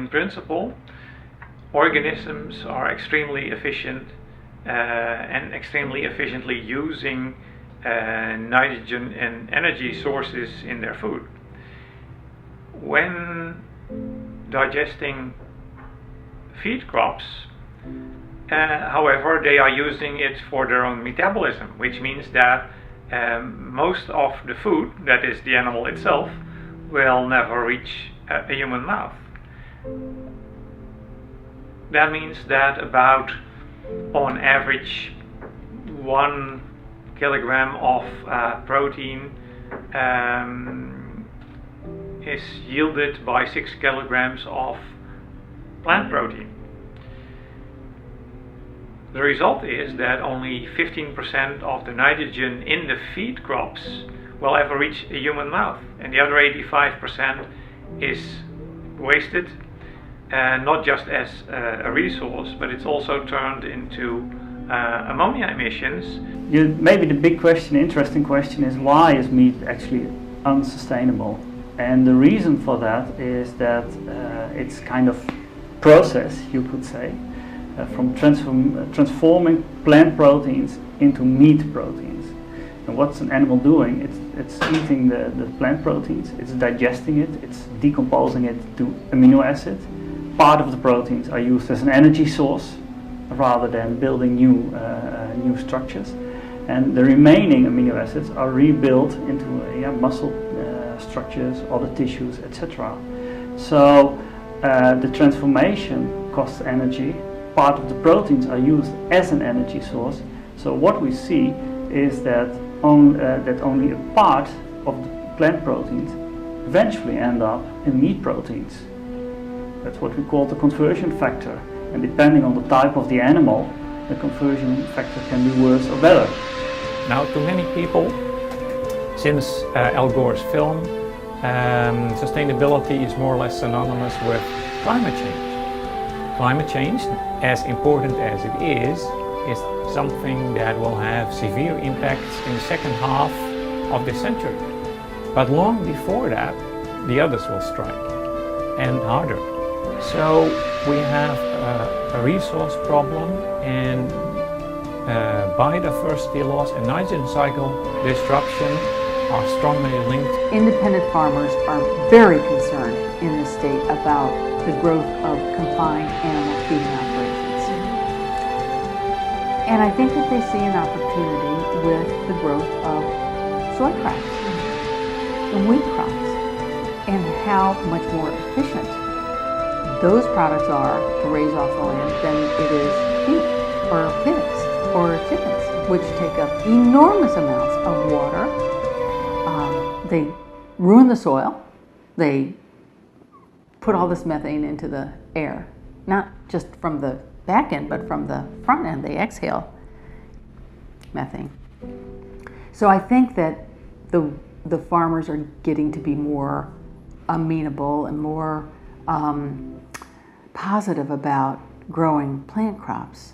in principle, organisms are extremely efficient and extremely efficiently using nitrogen and energy sources in their food. When digesting feed crops, however, they are using it for their own metabolism, which means that most of the food, that is the animal itself, will never reach a human mouth. That means that about, on average, 1 kilogram of protein is yielded by 6 kilograms of plant protein. The result is that only 15% of the nitrogen in the feed crops will ever reach a human mouth, and the other 85% is wasted, not just as a resource, but it's also turned into ammonia emissions. Maybe the big question, interesting question, is why is meat actually unsustainable? And the reason for that is that it's kind of process, you could say, from transforming plant proteins into meat proteins. And what's an animal doing? It's eating the plant proteins, it's digesting it, it's decomposing it to amino acid. Part of the proteins are used as an energy source rather than building new structures. And the remaining amino acids are rebuilt into muscle structures, other tissues, etc. So the transformation costs energy. Part of the proteins are used as an energy source. So what we see is that only a part of the plant proteins eventually end up in meat proteins. That's what we call the conversion factor. And depending on the type of the animal, the conversion factor can be worse or better. Now, to many people, since Al Gore's film, sustainability is more or less synonymous with climate change. Climate change, as important as it is something that will have severe impacts in the second half of this century. But long before that, the others will strike, and harder. So we have a resource problem, and biodiversity loss and nitrogen cycle disruption are strongly linked. Independent farmers are very concerned in the state about the growth of confined animal feeding operations. And I think that they see an opportunity with the growth of soy crops and wheat crops and how much more efficient those products are to raise off the land than it is beef or pigs or chickens, which take up enormous amounts of water. They ruin the soil. They put all this methane into the air, not just from the back end, but from the front end. They exhale methane. So I think that the farmers are getting to be more amenable and more positive about growing plant crops.